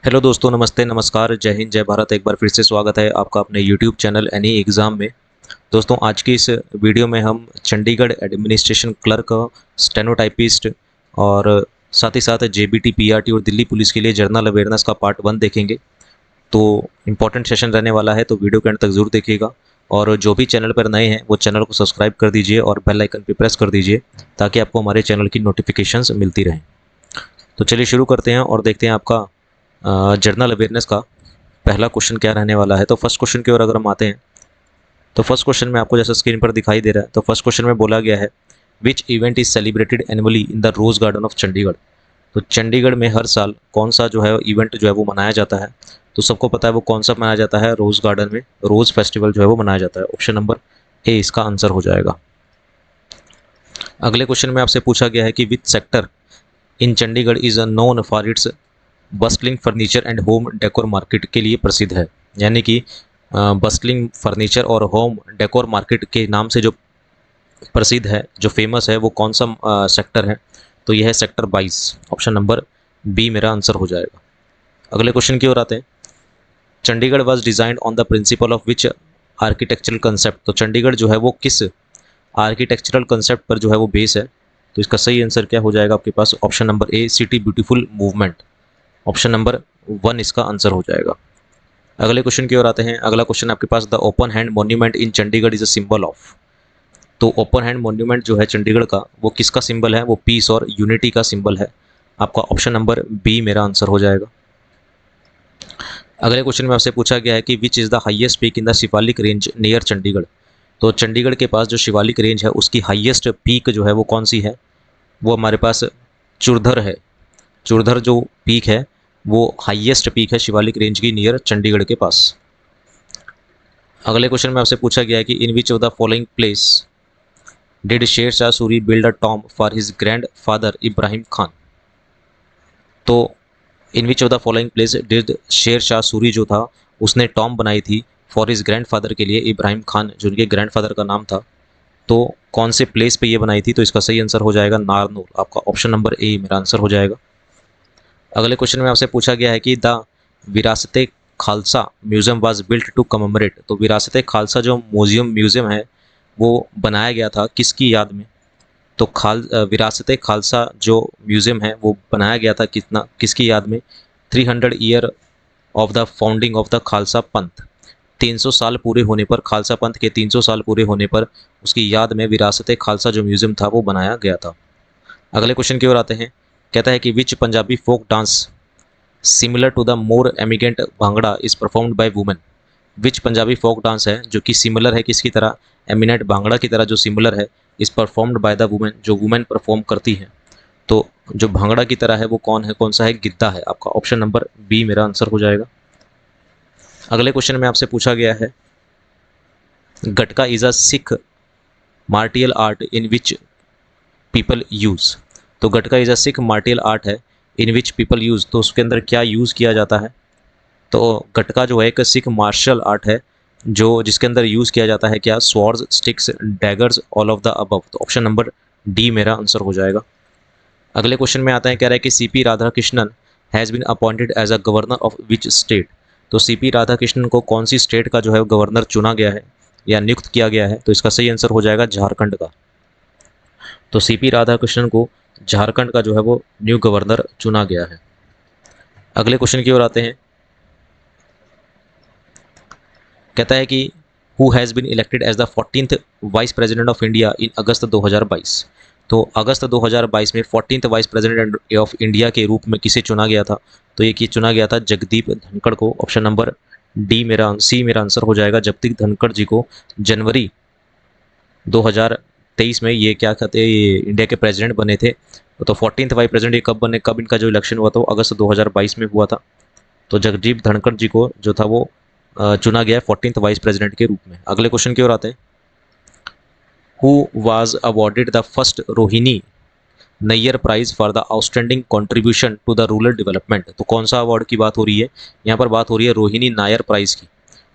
Hello दोस्तों, नमस्ते, नमस्कार, जय हिंद, जय भारत। एक बार फिर से स्वागत है आपका अपने यूट्यूब चैनल एनी एग्ज़ाम में। दोस्तों, आज की इस वीडियो में हम चंडीगढ़ एडमिनिस्ट्रेशन क्लर्क, स्टेनोटाइपिस्ट और साथ ही साथ जेबीटी, पीआरटी और दिल्ली पुलिस के लिए जनरल अवेयरनेस का पार्ट 1 देखेंगे। तो इम्पोर्टेंट सेशन रहने वाला है, तो वीडियो के अंत तक ज़रूर देखिएगा। और जो भी चैनल पर नए हैं वो चैनल को सब्सक्राइब कर दीजिए और बेल आइकन पे प्रेस कर दीजिए ताकि आपको हमारे चैनल की नोटिफिकेशंस मिलती रहें। तो चलिए शुरू करते हैं और देखते हैं आपका जनरल अवेयरनेस का पहला क्वेश्चन क्या रहने वाला है। तो फर्स्ट क्वेश्चन की ओर अगर हम आते हैं, तो फर्स्ट क्वेश्चन में आपको जैसा स्क्रीन पर दिखाई दे रहा है, तो फर्स्ट क्वेश्चन में बोला गया है which event is celebrated annually in the rose garden of Chandigarh. तो चंडीगढ़ में हर साल कौन सा जो है इवेंट जो है वो मनाया जाता है। तो सबको पता है वो कौन सा मनाया जाता है, रोज गार्डन में रोज फेस्टिवल जो है वो मनाया जाता है। ऑप्शन नंबर ए इसका आंसर हो जाएगा। अगले क्वेश्चन में आपसे पूछा गया है कि which sector in Chandigarh is known for its bustling furniture and home decor market के लिए प्रसिद्ध है। यानी कि बस्टलिंग फर्नीचर और होम डेकोर मार्केट के नाम से जो प्रसिद्ध है, जो फेमस है, वो कौन सा सेक्टर है। तो यह है सेक्टर 22। ऑप्शन नंबर बी मेरा आंसर हो जाएगा। अगले क्वेश्चन की ओर आते हैं। Chandigarh was designed on the principle of which architectural concept. तो चंडीगढ़ जो है वो किस आर्किटेक्चरल कंसेप्ट पर जो है वो बेस है। तो इसका सही आंसर क्या हो जाएगा आपके पास। Option number A city beautiful movement. Option number 1 इसका आंसर हो जाएगा। अगले क्वेश्चन की ओर आते हैं। अगला क्वेश्चन आपके पास the open hand monument in Chandigarh is a symbol of. तो ओपन हैंड मॉन्यूमेंट जो है चंडीगढ़ का, वो किसका सिंबल है, वो पीस और यूनिटी का सिंबल है। आपका ऑप्शन नंबर बी मेरा आंसर हो जाएगा। अगले क्वेश्चन में आपसे पूछा गया है कि which is the highest peak in the Shivalik range near Chandigarh. तो चंडीगढ़ के पास जो शिवालिक रेंज है उसकी हाईएस्ट पीक जो है वो कौन सी है। वो हमारे पास चुरधर है। चुरधर जो पीक है वो हाईएस्ट पीक है शिवालिक रेंज की नियर चंडीगढ़ के पास। अगले क्वेश्चन में आपसे पूछा गया है कि in which of the following place did Sher Shah Suri build a tomb for his grand father Ibrahim Khan. तो in which of the following place did Sher Shah Suri जो था उसने टॉम बनाई थी फॉर हिज ग्रैंड फादर के लिए, इब्राहिम खान जो उनके ग्रैंड फादर का नाम था। तो कौन से प्लेस पे ये बनाई थी। तो इसका सही आंसर हो जाएगा नारनौल। आपका ऑप्शन नंबर ए मेरा आंसर हो जाएगा। अगले क्वेश्चन में आपसे पूछा गया है कि the Virasat Khalsa museum was built to commemorate. तो विरासत खालसा जो म्यूजियम है वो बनाया गया था किसकी याद में। तो विरासत खालसा जो म्यूजियम है वो बनाया गया था किसकी याद में। 300 year of the founding of the Khalsa पंथ। 300 साल पूरे होने पर, खालसा पंथ के 300 साल पूरे होने पर उसकी याद में विरासत खालसा जो म्यूजियम था वो बनाया गया था। अगले क्वेश्चन की ओर आते हैं। कहता है कि which Punjabi folk dance similar to the more एमिगेंट bhangra is performed by women. Which Punjabi folk dance है जो कि सिमिलर है किसकी तरह, एमिनेंट भांगड़ा की तरह जो सिमिलर है, is performed by the women, जो वुमेन परफॉर्म करती है। तो जो भांगड़ा की तरह है वो कौन है, कौन सा है, गिद्धा है। आपका ऑप्शन नंबर बी मेरा आंसर हो जाएगा। अगले क्वेश्चन में आपसे पूछा गया है Gatka is a Sikh martial art in which people use. तो Gatka is a Sikh martial art है इन विच पीपल यूज। तो उसके अंदर क्या यूज किया जाता है। तो गटका जो है एक सिख मार्शल आर्ट है जो जिसके अंदर यूज किया जाता है क्या, swords, sticks, daggers, all of the above. तो ऑप्शन नंबर डी मेरा आंसर हो जाएगा। अगले क्वेश्चन में आता है, कह रहा है कि CP Radhakrishnan has been appointed as a governor of which state. तो सीपी राधाकृष्णन को कौन सी स्टेट का जो है गवर्नर चुना गया है या नियुक्त किया गया है। तो इसका सही आंसर हो जाएगा झारखंड का। तो सीपी राधाकृष्णन को झारखंड का जो है वो न्यू गवर्नर चुना गया है। अगले क्वेश्चन की ओर आते हैं। कहता है कि who has been elected as the 14th vice president of India in August 2022। तो अगस्त 2022 में 14th vice president of India के रूप में किसे चुना गया था। तो ये चुना गया था जगदीप धनखड़ को। ऑप्शन नंबर सी मेरा आंसर हो जाएगा। जगदीप धनखड़ जी को जनवरी 2023 में ये क्या कहते हैं, ये इंडिया के प्रेसिडेंट बने थे। तो 14th वाइस प्रेसिडेंट ये कब बने, कब इनका जो इलेक्शन हुआ था, अगस्त 2022 में हुआ था। तो जगदीप धनखड़ जी को जो था वो चुना गया 14th वाइस प्रेसिडेंट के रूप में। अगले क्वेश्चन की ओर आते हैं। Who was awarded the first Rohini Nayar prize for the outstanding contribution to the rural development. तो कौन सा अवार्ड की बात हो रही है, यहाँ पर बात हो रही है रोहिणी नायर प्राइज की।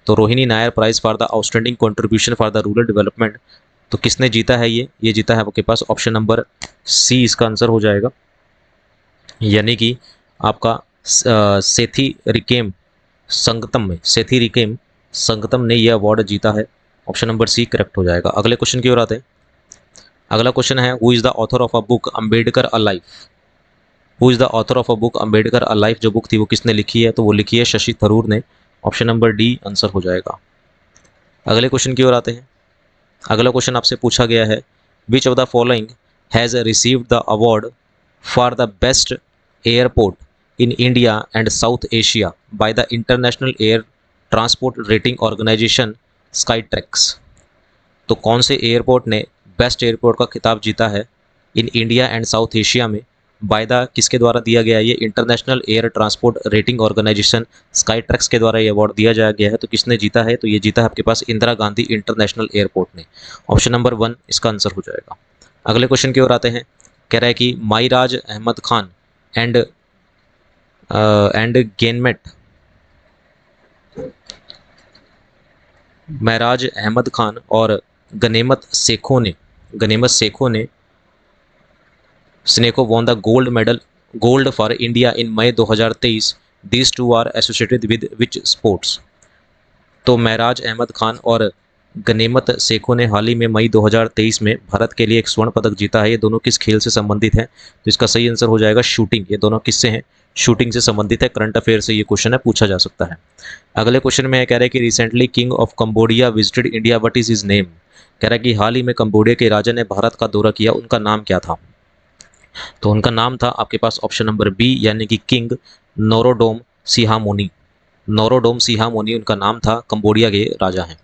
तो Rohini Nayar prize for the outstanding contribution for the rural development, तो किसने जीता है, ये जीता है आपके पास ऑप्शन नंबर सी इसका आंसर हो जाएगा। यानी कि आपका सेथीरिकेम संगतम ने यह अवार्ड जीता है। ऑप्शन नंबर सी करेक्ट हो जाएगा। अगले क्वेश्चन की ओर आते हैं। अगला क्वेश्चन है who is the author of a book Ambedkar a life. Who is the author of a book Ambedkar a life जो बुक थी वो किसने लिखी है, तो वो लिखी है शशि थरूर ने। ऑप्शन नंबर डी आंसर हो जाएगा। अगले क्वेश्चन की ओर आते हैं। अगला क्वेश्चन आपसे पूछा गया है which of the following has received the award for the best airport in India and South Asia by the international air transport rating organisation Skytrax. तो कौन से एयरपोर्ट ने बेस्ट एयरपोर्ट का खिताब जीता है in India and South Asia में, by the किसके द्वारा दिया गया है ये, international air transport rating organisation Skytrax के द्वारा ये अवार्ड दिया जाया गया है। तो किसने जीता है, तो ये जीता है आपके पास इंदिरा गांधी इंटरनेशनल एयरपोर्ट ने। ऑप्शन नंबर 1 इसका आंसर हो जाएगा। अगले क्वेश्चन की ओर आते हैं। कह रहा है कि माईराज अहमद खान एंड गेनमेट महराज अहमद खान और गनेमत सेखों ने स्नेको won the gold for India in May 2023। These two are associated with which sports. तो महराज अहमद खान और गनेमत सेखों ने हाल ही में मई 2023 में भारत के लिए एक स्वर्ण पदक जीता है। ये दोनों किस खेल से संबंधित हैं, तो इसका सही आंसर हो जाएगा शूटिंग। ये दोनों किससे हैं, शूटिंग से संबंधित है। करंट अफेयर से ये क्वेश्चन है, पूछा जा सकता है। अगले क्वेश्चन में कह रहा है कि recently king of Cambodia visited India, what is his name. कह रहा है कि हाल ही में कंबोडिया के राजा ने भारत का दौरा किया, उनका नाम क्या था। तो उनका नाम था आपके पास ऑप्शन नंबर बी यानी कि king Norodom Sihamoni. Norodom Sihamoni उनका नाम था, कंबोडिया के राजा हैं।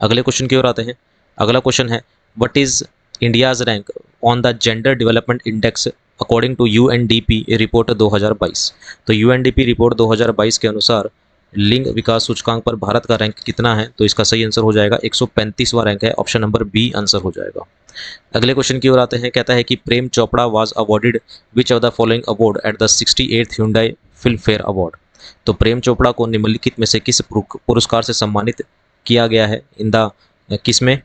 अगले क्वेश्चन की ओर आते हैं। अगला क्वेश्चन है what is India's rank on the gender development index according to UNDP report 2022। तो यूएनडीपी रिपोर्ट 2022 के अनुसार लिंग विकास सूचकांक पर भारत का रैंक कितना है, तो इसका सही आंसर हो जाएगा 135वां रैंक है। ऑप्शन नंबर बी आंसर हो जाएगा। अगले क्वेश्चन की ओर आते हैं। कहता है कि Prem Chopra was awarded which of the following award at the 68th Hyundai Filmfare award. तो प्रेम चोपड़ा को निम्नलिखित में से किस पुरस्कार से सम्मानित किया गया है इन द किस में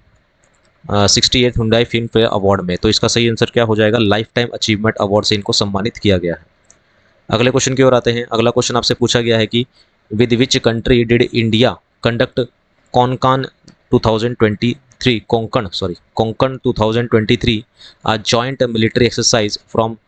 68th Hyundai Filmfare award में। तो इसका सही आंसर क्या हो जाएगा, लाइफ टाइम अचीवमेंट अवार्ड से इनको सम्मानित किया गया है। अगले क्वेश्चन की ओर आते हैं। अगला क्वेश्चन आपसे पूछा गया है कि with which country did India conduct Konkan 2023 a joint military exercise from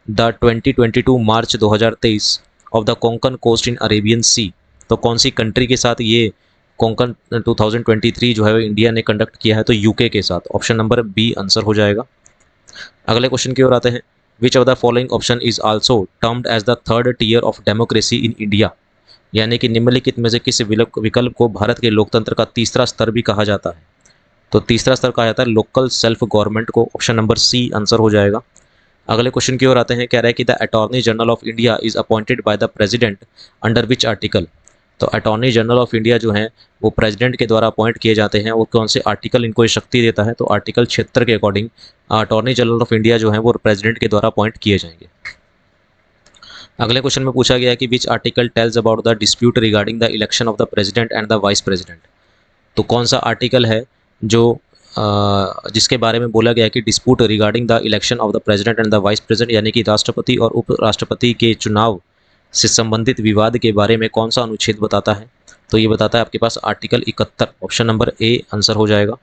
the 2022 March 2023 of the Konkan coast in Arabian sea. तो कौन सी कंट्री के साथ ये कोंकण 2023 जो है इंडिया ने कंडक्ट किया है, तो यूके के साथ। ऑप्शन नंबर बी आंसर हो जाएगा। अगले क्वेश्चन की ओर आते हैं। Which of the following option is also termed as the third tier of democracy in India. यानी कि निम्नलिखित में से किस विकल्प को भारत के लोकतंत्र का तीसरा स्तर भी कहा जाता है, तो तीसरा स्तर कहा जाता है लोकल सेल्फ गवर्नमेंट को। ऑप्शन नंबर सी आंसर हो जाएगा। अगले क्वेश्चन की ओर आते हैं। कह रहा है कि the attorney general of India is appointed by the president under which article. तो अटॉर्नी जनरल ऑफ इंडिया जो है वो प्रेसिडेंट के द्वारा अपॉइंट किए जाते हैं। वो कौन से आर्टिकल इनको ये शक्ति देता है, तो आर्टिकल 76 के according attorney general of India जो है वो प्रेसिडेंट के द्वारा अपॉइंट किए जाएंगे। अगले क्वेश्चन में पूछा गया है कि which article tells about the dispute regarding the election of the president and the vice president. तो कौन सा आर्टिकल है जो जिसके बारे में बोला गया है कि dispute regarding the election of the president and the vice president, यानी कि राष्ट्रपति और उपराष्ट्रपति के चुनाव से संबंधित विवाद के बारे में कौन सा अनुच्छेद बताता है, तो ये बताता है आपके पास article 71। Option number A answer हो जाएगा।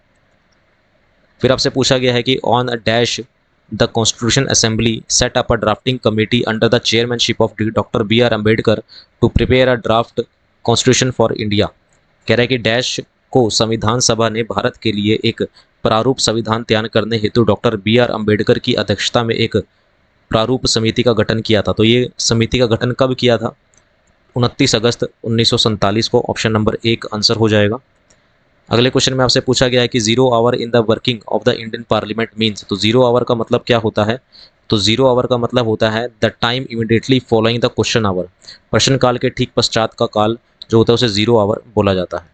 फिर आपसे पूछा गया है कि on dash the constitution assembly set up a drafting committee under the chairmanship of doctor B.R. Ambedkar to prepare a draft constitution for India. कह रहा है कि डैश को संविधान सभा ने भारत के लिए एक प्रारूप संविधान तैयार करने हेतु डॉक्टर B.R. अम्बेडकर की अध्यक्षता में एक प्रारूप समिति का गठन किया था। तो ये समिति का गठन कब किया था, 29 अगस्त 1947 को। ऑप्शन नंबर 1 आंसर हो जाएगा। अगले क्वेश्चन में आपसे पूछा गया है कि 0 hour in the working of the Indian parliament means. तो 0 आवर का मतलब क्या होता है, तो 0 आवर का मतलब होता है the time immediately following the question hour. प्रश्न काल के ठीक पश्चात का काल जो होता है उसे 0 आवर बोला जाता है।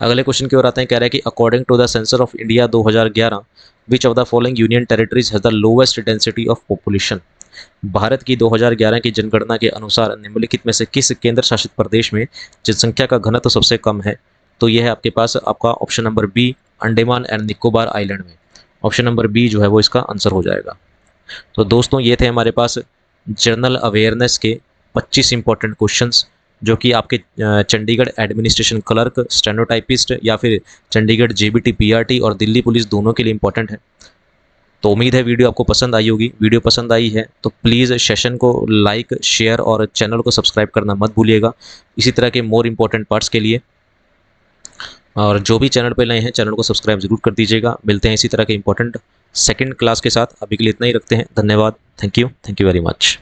अगले क्वेश्चन की ओर आते हैं। कह रहा है कि according to the census of India 2011 which of the following union territories has the lowest density of population. भारत की 2011 की जनगणना के अनुसार निम्नलिखित में से किस केंद्र शासित प्रदेश में जनसंख्या का घनत्व सबसे कम है, तो यह है आपके पास आपका option number B Andaman and Nicobar island में। ऑप्शन नंबर बी जो है वो इसका आंसर हो जाएगा। तो दोस्तों ये थे हमारे पास जनरल अवेयरनेस के 25 इंपॉर्टेंट क्वेश्चंस जो कि आपके चंडीगढ़ एडमिनिस्ट्रेशन क्लर्क, स्टेनोटाइपिस्ट या फिर चंडीगढ़ जेबीटी पीआरटी और दिल्ली पुलिस दोनों के लिए इंपॉर्टेंट है। तो उम्मीद है वीडियो आपको पसंद आई होगी। वीडियो पसंद आई है तो प्लीज़ सेशन को लाइक, शेयर और चैनल को सब्सक्राइब करना मत भूलिएगा इसी तरह के मोर इम्पोर्टेंट पार्ट्स के लिए। और जो भी चैनल पे नए हैं चैनल को सब्सक्राइब जरूर कर दीजिएगा। मिलते हैं इसी तरह के इंपॉर्टेंट सेकंड क्लास के साथ। अभी के लिए इतना ही रखते हैं। धन्यवाद। Thank you very much.